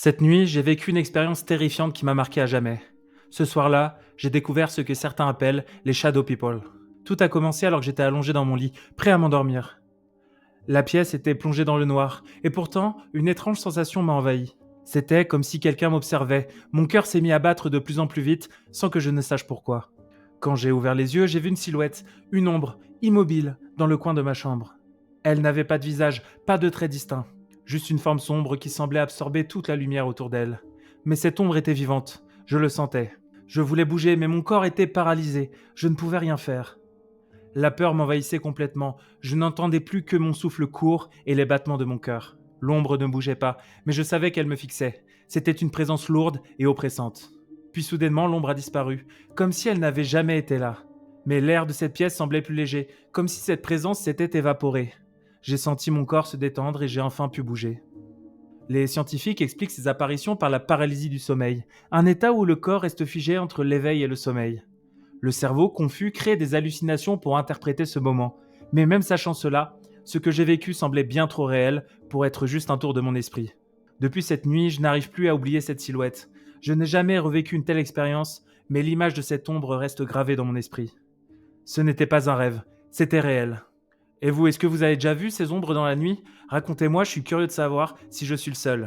Cette nuit, j'ai vécu une expérience terrifiante qui m'a marqué à jamais. Ce soir-là, j'ai découvert ce que certains appellent les Shadow People. Tout a commencé alors que j'étais allongé dans mon lit, prêt à m'endormir. La pièce était plongée dans le noir, et pourtant, une étrange sensation m'a envahi. C'était comme si quelqu'un m'observait, mon cœur s'est mis à battre de plus en plus vite, sans que je ne sache pourquoi. Quand j'ai ouvert les yeux, j'ai vu une silhouette, une ombre, immobile, dans le coin de ma chambre. Elle n'avait pas de visage, pas de traits distincts, juste une forme sombre qui semblait absorber toute la lumière autour d'elle. Mais cette ombre était vivante, je le sentais. Je voulais bouger, mais mon corps était paralysé, je ne pouvais rien faire. La peur m'envahissait complètement, je n'entendais plus que mon souffle court et les battements de mon cœur. L'ombre ne bougeait pas, mais je savais qu'elle me fixait. C'était une présence lourde et oppressante. Puis soudainement, l'ombre a disparu, comme si elle n'avait jamais été là. Mais l'air de cette pièce semblait plus léger, comme si cette présence s'était évaporée. J'ai senti mon corps se détendre et j'ai enfin pu bouger. Les scientifiques expliquent ces apparitions par la paralysie du sommeil, un état où le corps reste figé entre l'éveil et le sommeil. Le cerveau, confus, crée des hallucinations pour interpréter ce moment. Mais même sachant cela, ce que j'ai vécu semblait bien trop réel pour être juste un tour de mon esprit. Depuis cette nuit, je n'arrive plus à oublier cette silhouette. Je n'ai jamais revécu une telle expérience, mais l'image de cette ombre reste gravée dans mon esprit. Ce n'était pas un rêve, c'était réel. Et vous, est-ce que vous avez déjà vu ces ombres dans la nuit ? Racontez-moi, je suis curieux de savoir si je suis le seul.